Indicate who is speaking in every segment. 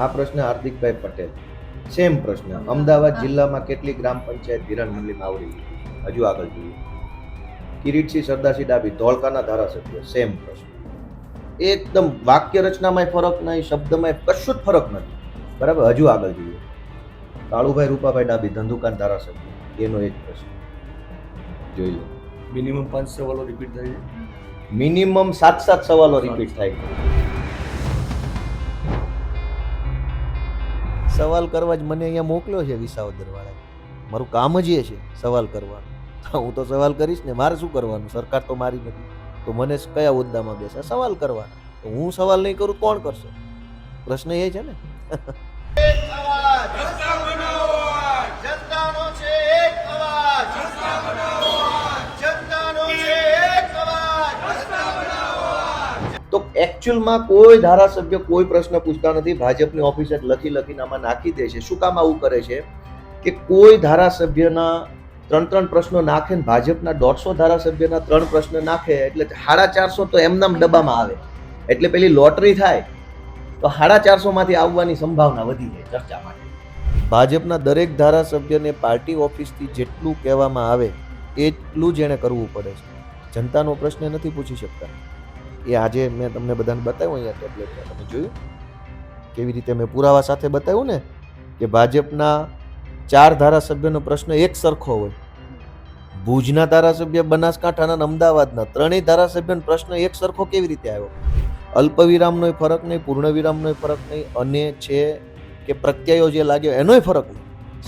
Speaker 1: આ પ્રશ્ન હાર્દિકભાઈ પટેલ. સેમ પ્રશ્ન. અમદાવાદ જિલ્લામાં કેટલી ગ્રામ પંચાયત ધિરાણ મંડળીમાં આવરી લીધી? હજુ આગળ જોઈએ. કિરીટસિંહ સરદારસિંહ ડાભી ધોળકાના ધારાસભ્ય. સેમ પ્રશ્ન. એકદમ વાક્ય રચનામાં ફરક નહીં, શબ્દમાં કશું જ ફરક નથી. બરાબર. હજુ આગળ જોઈએ. કાળુભાઈ રૂપાભાઈ ડાભી ધંધુકાન ધારાસભ્ય. એનો એક પ્રશ્ન જોઈ લો.
Speaker 2: મિનિમમ 5 સવાલો રિપીટ થાય છે.
Speaker 1: મિનિમમ 7 સવાલો રિપીટ થાય. સવાલ કરવા જ મને અહીંયા મોકલ્યો છે વિસાવદર વાળા. મારું કામ જ એ છે સવાલ કરવાનું. હું તો સવાલ કરીશ ને, મારે શું કરવાનું? સરકાર તો મારી નથી, તો મને કયા હોદ્દામાં બેસે? સવાલ કરવાના. તો હું સવાલ નહીં કરું કોણ કરશે? પ્રશ્ન એ છે ને. તો એકચ્યુઅલમાં કોઈ ધારાસભ્ય કોઈ પ્રશ્ન પૂછતા નથી. ભાજપની ઓફિસે લખીને આમાં નાખી દે છે. શું કામ આવું કરે છે કે કોઈ ધારાસભ્યના 3 પ્રશ્નો નાખે ને ભાજપના 150 ધારાસભ્યના 3 પ્રશ્ન નાખે એટલે 450 તો એમનામ ડબ્બામાં આવે. એટલે પેલી લોટરી થાય તો 450 માંથી આવવાની સંભાવના વધી જાય ચર્ચા માટે. ભાજપના દરેક ધારાસભ્યને પાર્ટી ઓફિસથી જેટલું કહેવામાં આવે એટલું જ એને કરવું પડે છે. જનતાનો પ્રશ્ન નથી પૂછી શકતા. એ આજે મેં તમને બધાને બતાવ્યું અહીંયા ટેબ્લેટમાં. તમે જોયું કેવી રીતે મેં પુરાવા સાથે બતાવ્યું ને કે ભાજપના 4 ધારાસભ્યનો પ્રશ્ન એક સરખો હોય. ભુજના ધારાસભ્ય, બનાસકાંઠાના, અમદાવાદના ત્રણેય ધારાસભ્યનો પ્રશ્ન એક સરખો કેવી રીતે આવ્યો? અલ્પવિરામનો ફરક નહીં, પૂર્ણવિરામનો ફરક નહીં, અને છે કે પ્રત્યયો જે લાગ્યો એનોય ફરક નહીં.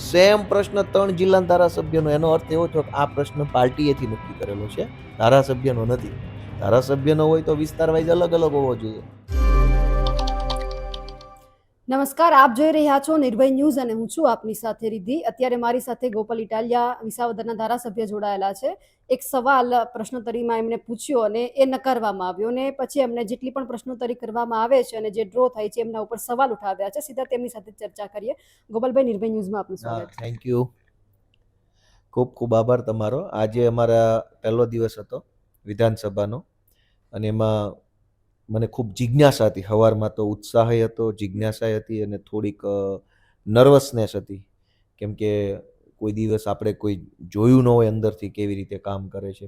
Speaker 1: સેમ પ્રશ્ન 3 જિલ્લાના ધારાસભ્યનો. એનો અર્થ એવો થયો કે આ પ્રશ્ન પાર્ટીએથી નક્કી કરેલો છે, ધારાસભ્યનો નથી. ધારાસભ્યનો હોય તો વિસ્તાર વાઇઝ અલગ અલગ હોવો જોઈએ.
Speaker 3: નમસ્કાર, આપ જોઈ રહ્યા છો નિર્ભય ન્યૂઝ અને હું છું આપની સાથે રિદ્ધિ. અત્યારે મારી સાથે ગોપાલ ઇટાલિયા વિસાવદરના ધારાસભ્ય જોડાયેલા છે. એક સવાલ પ્રશ્નોત્તરીમાં એમને પૂછ્યો અને એ નકારવામાં આવ્યો, અને પછી એમને જેટલી પણ પ્રશ્નોત્તરી કરવામાં આવે છે અને જે ડ્રો થાય છે એમના ઉપર સવાલ ઉઠાવ્યા છે. સીધા તેમની સાથે ચર્ચા કરીએ. ગોપાલભાઈ, નિર્ભય ન્યૂઝમાં આપનું સ્વાગત.
Speaker 1: Thank you. ખૂબ ખૂબ આભાર તમારો. આજે અમારા પહેલો દિવસ હતો વિધાનસભાનો, અને એમાં મને ખૂબ જિજ્ઞાસા હતી. સવારમાં તો ઉત્સાહ હતો, જિજ્ઞાસા હતી, અને થોડીક નર્વસનેસ હતી. કેમ કે કોઈ દિવસ આપણે કોઈ જોયું ન હોય અંદરથી કેવી રીતે કામ કરે છે.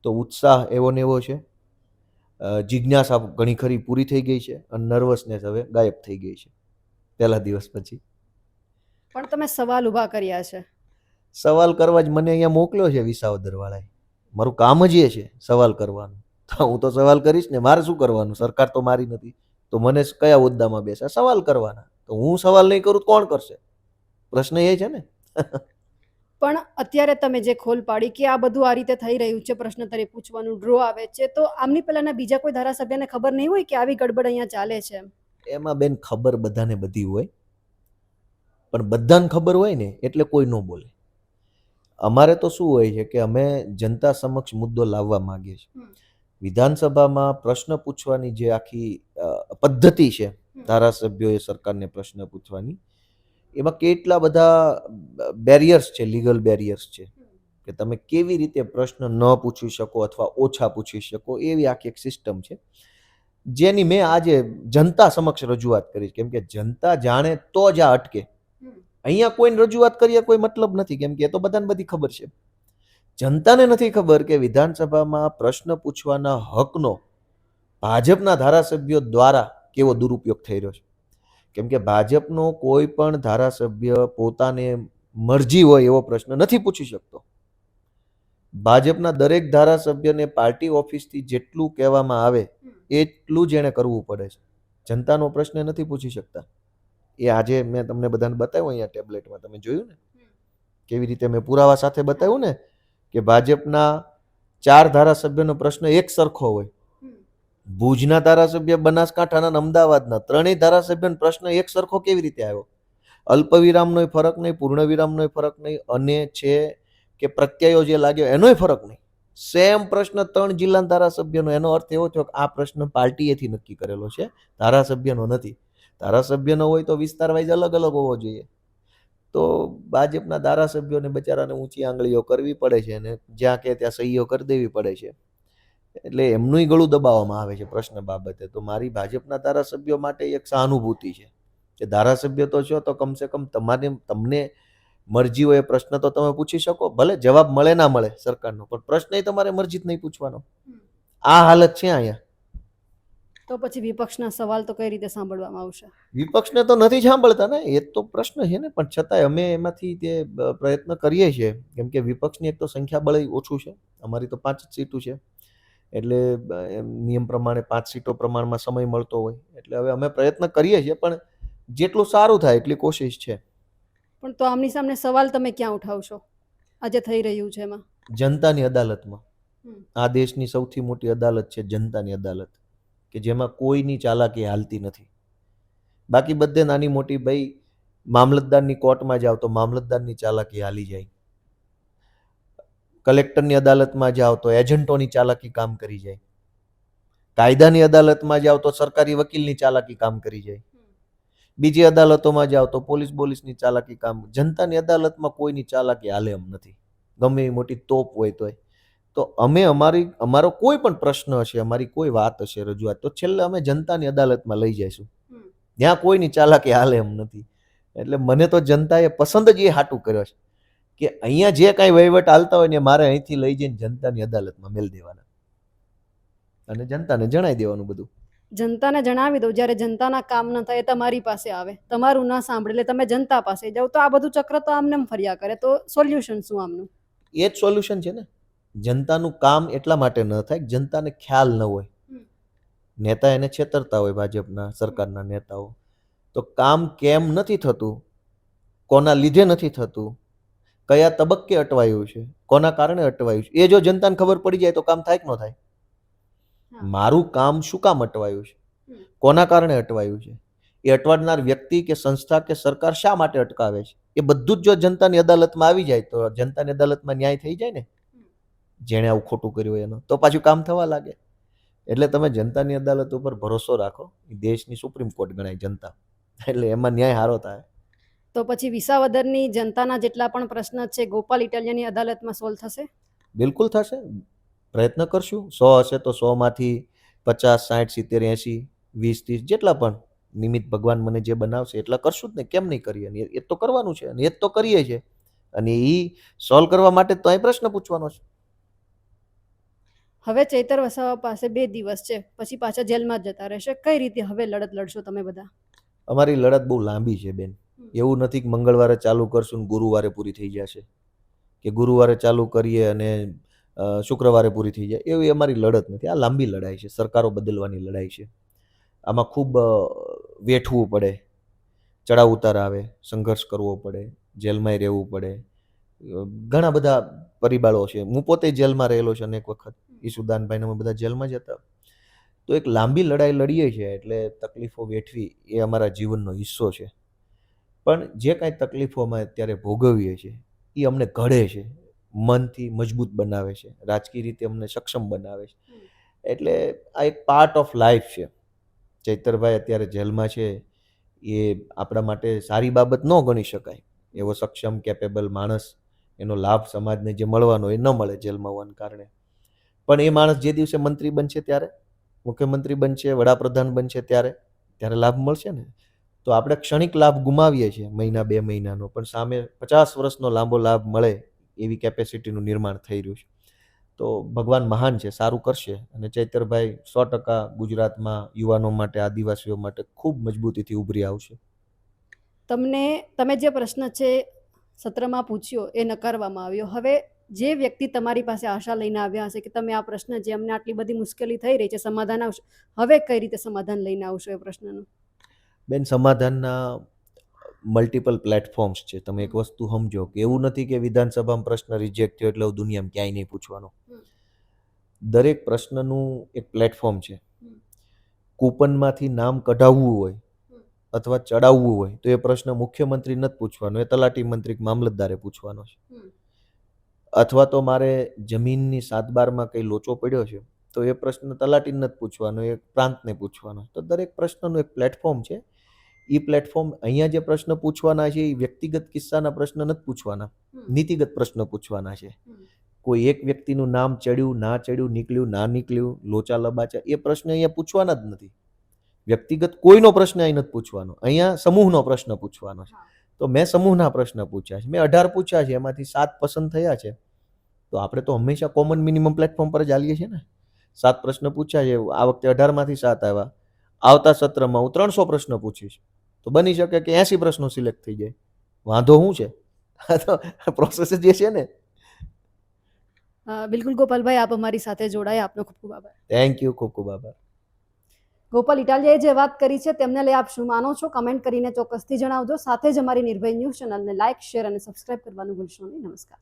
Speaker 1: તો ઉત્સાહ એવો ને એવો છે, જિજ્ઞાસા ઘણી ખરી પૂરી થઈ ગઈ છે, અને નર્વસનેસ હવે ગાયબ થઈ ગઈ છે પહેલા દિવસ પછી.
Speaker 3: પણ તમે સવાલ ઊભા કર્યા છે.
Speaker 1: સવાલ કરવા જ મને અહીંયા મોકલ્યો છે વિસાવદર વાળાએ. મારું કામ જ એ છે સવાલ કરવાનું. હું તો સવાલ કરીશ ને, મારે શું કરવાનું? સરકાર તો મારી નથી, તો મને કયા હોદ્દામાં બેસે? સવાલ કરવાના. તો હું સવાલ નહીં કરું કોણ કરશે? પ્રશ્ન એ છે ને.
Speaker 3: પણ અત્યારે તમે જે ખોલ પાડી કે આ બધું આ રીતે થઈ રહ્યું છે, પ્રશ્નોત્તરી પૂછવાનું, ડ્રો આવે છે, તો આમની પહેલાના બીજા કોઈ ધારાસભ્યને ખબર નહીં હોય કે આવી ગડબડ અહીંયા ચાલે છે?
Speaker 1: એમાં બેન ખબર બધાને બધી હોય, પણ બધાને ખબર હોય ને એટલે કોઈ ન બોલે. અમારે તો શું હોય છે કે અમે જનતા સમક્ષ મુદ્દો લાવવા માંગીએ છીએ. વિધાનસભામાં પ્રશ્ન પૂછવાની જે આખી પદ્ધતિ છે ધારાસભ્યોએ સરકારને પ્રશ્ન પૂછવાની, એમાં કેટલા બધા બેરિયર્સ છે, લીગલ બેરિયર્સ છે કે તમે કેવી રીતે પ્રશ્ન ન પૂછી શકો અથવા ઓછા પૂછી શકો, એવી આખી એક સિસ્ટમ છે જેની મેં આજે જનતા સમક્ષ રજૂઆત કરી. કેમ કે જનતા જાણે તો જ આ અટકે. અહીંયા કોઈને રજૂઆત કરીએ કોઈ મતલબ નથી, કેમ કે એ તો બધાને બધી ખબર છે. જનતાને નથી ખબર કે વિધાનસભામાં પ્રશ્ન પૂછવાના હકનો ભાજપના ધારાસભ્યો દ્વારા કેવો દુરુપયોગ થઈ રહ્યો છે. કેમ કે ભાજપનો કોઈ પણ ધારાસભ્ય પોતાને મરજી હોય એવો પ્રશ્ન નથી પૂછી શકતો. ભાજપના દરેક ધારાસભ્યને પાર્ટી ઓફિસથી જેટલું કહેવામાં આવે એટલું જ એને કરવું પડે છે. જનતાનો પ્રશ્ન નથી પૂછી શકતા. એ આજે મેં તમને બધાને બતાવ્યું અહીંયા ટેબ્લેટમાં. તમે જોયું ને કેવી રીતે મેં પુરાવા સાથે બતાવ્યું ને કે ભાજપના 4 ધારાસભ્યનો પ્રશ્ન એક સરખો હોય. ભુજના ધારાસભ્ય, બનાસકાંઠાના, અમદાવાદના ત્રણેય ધારાસભ્યનો પ્રશ્ન એક સરખો કેવી રીતે આવ્યો? અલ્પવિરામનો ફરક નહીં, પૂર્ણવિરામનો ફરક નહીં, અને છે કે પ્રત્યયો જે લાગ્યો એનોય ફરક નહીં. સેમ પ્રશ્ન 3 જિલ્લાના ધારાસભ્યનો. એનો અર્થ એવો થયો કે આ પ્રશ્ન પાર્ટીએથી નક્કી કરેલો છે, ધારાસભ્યનો નથી. ધારાસભ્યનો હોય તો વિસ્તાર વાઇઝ અલગ અલગ હોવો જોઈએ. તો ભાજપના ધારાસભ્યોને બચારાને ઊંચી આંગળીઓ કરવી પડે છે, અને જ્યાં કે ત્યાં સહીઓ કરી દેવી પડે છે. એટલે એમનું ગળું દબાવવામાં આવે છે પ્રશ્ન બાબતે. તો મારી ભાજપના ધારાસભ્યો માટે એક સહાનુભૂતિ છે કે ધારાસભ્ય તો છો તો કમસે કમ તમને મરજી હોય એ પ્રશ્ન તો તમે પૂછી શકો. ભલે જવાબ મળે ના મળે સરકારનો, પણ પ્રશ્ન એ તમારે મરજીત નહીં પૂછવાનો. આ હાલત છે અહીંયા.
Speaker 3: તો પછી વિપક્ષના સવાલ તો કઈ રીતે સાંભળવામાં આવશે?
Speaker 1: વિપક્ષને તો નથી સાંભળતા ને, એ તો પ્રશ્ન છે ને. પણ છતાંય અમે એમાંથી તે પ્રયત્ન કરીએ છીએ, કેમ કે વિપક્ષની એક તો સંખ્યાબળ ઓછું છે. અમારી તો 5 જ સીટો છે, એટલે નિયમ પ્રમાણે 5 સીટો પ્રમાણમાં સમય મળતો હોય, એટલે હવે અમે પ્રયત્ન કરીએ છીએ, પણ જેટલું સારું થાય એટલી કોશિશ છે.
Speaker 3: પણ તો આમની સામે સવાલ તમે ક્યાં ઉઠાવશો આજે થઈ રહ્યું છે એમાં?
Speaker 1: જનતાની અદાલતમાં. આ દેશની સૌથી મોટી અદાલત છે જનતાની અદાલત, કે જેમાં કોઈની ચાલાકી હાલતી નથી. બાકી બધે નાની મોટી, ભાઈ મામલતદારની કોર્ટમાં જાઓ તો મામલતદારની ચાલાકી હાલી જાય, કલેક્ટરની અદાલતમાં જાઓ તો એજન્ટોની ચાલાકી કામ કરી જાય, કાયદાની અદાલતમાં જાઓ તો સરકારી વકીલની ચાલાકી કામ કરી જાય, બીજી અદાલતોમાં જાઓ તો પોલીસની ચાલાકી કામ. જનતાની અદાલતમાં કોઈની ચાલાકી હાલે એમ નથી, ગમે એ મોટી તોપ હોય તોય. તો અમે અમારો કોઈ પણ પ્રશ્ન હશે, અમારી કોઈ વાત હશે, રજૂઆત, તો છેલ્લે અમે જનતાની અદાલતમાં લઈ જઈશું. ત્યાં કોઈની ચાલાકી હાલે એમ નથી. એટલે મને તો જનતાએ પસંદ જ એ હાટું કર્યો છે કે અહીંયા જે કાંઈ વહીવટ હાલતા હોય ને મારે અહીંથી લઈ જઈને જનતાની અદાલતમાં મેળ દેવાના અને જનતાને જણાવી દેવાનું બધું.
Speaker 3: જનતાને જણાવી દો, જ્યારે જનતાના કામ ન થાય તમારી પાસે આવે, તમારું ના સાંભળે એટલે તમે જનતા પાસે જાઓ, તો આ બધું ચક્ર તો આમને ફર્યા કરે. તો સોલ્યુશન શું આમનું?
Speaker 1: એ જ સોલ્યુશન છે ને. જનતાનું કામ એટલા માટે ન થાય કે જનતાને ખ્યાલ ન હોય. નેતા એને છેતરતા હોય, ભાજપના સરકારના નેતાઓ. તો કામ કેમ નથી થતું, કોના લીધે નથી થતું, કયા તબક્કે અટવાયું છે, કોના કારણે અટવાયું છે, એ જો જનતાને ખબર પડી જાય તો કામ થાય કે ન થાય. મારું કામ શું કામ અટવાયું છે, કોના કારણે અટવાયું છે, એ અટવાડનાર વ્યક્તિ કે સંસ્થા કે સરકાર શા માટે અટકાવે છે, એ બધું જ જો જનતાની અદાલતમાં આવી જાય તો જનતાની અદાલતમાં ન્યાય થઈ જાય ને, જેણે આવું ખોટું કર્યું એનો, તો પાછું કામ થવા લાગે. એટલે તમે જનતાની અદાલત ઉપર ભરોસો રાખો. એ દેશની સુપ્રીમ કોર્ટ ગણાય જનતા, એટલે એમાં ન્યાય સારો થાય.
Speaker 3: તો પછી વિસાવદરની જનતાના જેટલા પણ પ્રશ્ન છે ગોપાલ ઇટાલિયાની અદાલતમાં સોલ્વ થશે?
Speaker 1: બિલકુલ થશે, પ્રયત્ન કરશું. 100 હશે તો 100માંથી 50, 60, 70, 80, 20, 30 જેટલા પણ નિમિત્ત ભગવાન મને જે બનાવશે એટલા કરશું જ ને. કેમ નહીં કરીએ? એ તો કરવાનું છે અને એ જ તો કરીએ છીએ. અને એ સોલ્વ કરવા માટે તો અહીં પ્રશ્ન પૂછવાનો છે.
Speaker 3: હવે ચૈતર વસાવા પાસે 2 દિવસ છે, પછી પાછા જેલમાં જ જતા રહેશે. કઈ રીતે હવે લડત લડશો તમે બધા?
Speaker 1: અમારી લડત બહુ લાંબી છે બેન. એવું નથી કે મંગળવારે ચાલુ કરશું ને ગુરુવારે પૂરી થઈ જશે, કે ગુરુવારે ચાલુ કરીએ અને શુક્રવારે પૂરી થઈ જાય. એવી અમારી લડત નથી. આ લાંબી લડાઈ છે, સરકારો બદલવાની લડાઈ છે. આમાં ખૂબ વેઠવું પડે, ચડાવ ઉતાર આવે, સંઘર્ષ કરવો પડે, જેલમાં રહેવું પડે, ઘણા બધા પરિબળો છે. હું પોતે જેલમાં રહેલો છું અનેક વખત. ઈસુદાનભાઈને અમે બધા જેલમાં જ હતા. તો એક લાંબી લડાઈ લડીએ છીએ, એટલે તકલીફો વેઠવી એ અમારા જીવનનો હિસ્સો છે. પણ જે કાંઈ તકલીફો અમે અત્યારે ભોગવીએ છીએ એ અમને ઘડે છે, મનથી મજબૂત બનાવે છે, રાજકીય રીતે અમને સક્ષમ બનાવે છે. એટલે આ એક પાર્ટ ઓફ લાઈફ છે. ચૈતરભાઈ અત્યારે જેલમાં છે એ આપણા માટે સારી બાબત ન ગણી શકાય. એવો સક્ષમ કેપેબલ માણસ, એનો લાભ સમાજને જે મળવાનો એ ન મળે જેલમાં હોવાને કારણે. પણ એ માણસ જે દિવસે મંત્રી બનશે ત્યારે, મુખ્યમંત્રી બનશે, વડાપ્રધાન બનશે ત્યારે લાભ મળશે ને. તો આપણે ક્ષણિક લાભ ગુમાવીએ છીએ, મહિના 2 મહિનાનો, પણ સામે 50 વર્ષનો લાંબો લાભ મળે એવી કેપેસિટીનું નિર્માણ થઈ રહ્યું છે. તો ભગવાન મહાન છે, સારું કરશે. અને ચૈતરભાઈ 100% ગુજરાતમાં યુવાનો માટે, આદિવાસીઓ માટે ખૂબ મજબૂતીથી ઉભરી આવશે.
Speaker 3: તમે જે પ્રશ્ન છે સત્રમાં પૂછ્યો એ નકારવામાં આવ્યો. હવે જે વ્યક્તિ તમારી પાસે આશા લઈને આવ્યા હશે કે તમે આ પ્રશ્ન જે અમને આટલી બધી મુશ્કેલી થઈ રહી છે સમાધાન આવશે, હવે કઈ રીતે સમાધાન લઈને આવશો એ પ્રશ્નનું?
Speaker 1: બેન, સમાધાનના મલ્ટિપલ પ્લેટફોર્મ્સ છે. તમે એક વસ્તુ સમજો કે એવું નથી કે વિધાનસભામાં પ્રશ્ન રિજેક્ટ થયો એટલે દુનિયામાં ક્યાંય નહીં પૂછવાનો. દરેક પ્રશ્નનું એક પ્લેટફોર્મ છે. કૂપનમાંથી નામ કઢાવવું હોય અથવા ચડાવવું હોય તો એ પ્રશ્ન મુખ્યમંત્રી નથી પૂછવાનો, એ તલાટી મંત્રી મામલતદારે પૂછવાનો છે. અથવા તો મારે જમીનની 7/12માં કંઈ લોચો પડ્યો છે તો એ પ્રશ્ન તલાટીને નથી પૂછવાનો, એ પ્રાંતને પૂછવાનો. તો દરેક પ્રશ્નનું એક પ્લેટફોર્મ છે. એ પ્લેટફોર્મ, અહીંયા જે પ્રશ્ન પૂછવાના છે એ વ્યક્તિગત કિસ્સાના પ્રશ્ન નથી પૂછવાના, નીતિગત પ્રશ્ન પૂછવાના છે. કોઈ એક વ્યક્તિનું નામ ચડ્યું, ના ચડ્યું, નીકળ્યું, ના નીકળ્યું, લોચા લબાચા, એ પ્રશ્ન અહીંયા પૂછવાના જ નથી. વ્યક્તિગત કોઈનો પ્રશ્ન અહીં નથી પૂછવાનો, અહીંયા સમૂહનો પ્રશ્ન પૂછવાનો છે. તો મેં સમૂહના પ્રશ્ન પૂછ્યા છે, મેં 18 પૂછ્યા છે, એમાંથી 7 પસંદ થયા છે. તો આપણે તો હંમેશા કોમન મિનિમમ પ્લેટફોર્મ પર જ ચાલીએ છીએ ને. 7 પ્રશ્ન પૂછ્યા છે, આ વખતે 18 માંથી 7 આવ્યા. આવતા સત્રમાં હું 300 પ્રશ્ન પૂછીશ, તો બની શકે કે 80 પ્રશ્નો સિલેક્ટ થઈ જાય. વાંધો શું છે? આ તો પ્રોસેસ જે છે ને.
Speaker 3: બિલકુલ ગોપાલભાઈ, આપ અમારી સાથે જોડાયા, આપનો ખૂબ ખૂબ આભાર.
Speaker 1: થેન્ક યુ, ખૂબ ખૂબ આભાર.
Speaker 3: ગોપાલ ઇટાલિયાએ જે વાત કરી છે તેમને લઈ આપ શું માનો છો? કમેન્ટ કરીને ચોક્કસથી જણાવજો. સાથે જ અમારી નિર્ભય ન્યૂઝ ચેનલને લાઇક, શેર અને સબસ્ક્રાઇબ કરવાનું ભૂલશો નહીં. નમસ્કાર.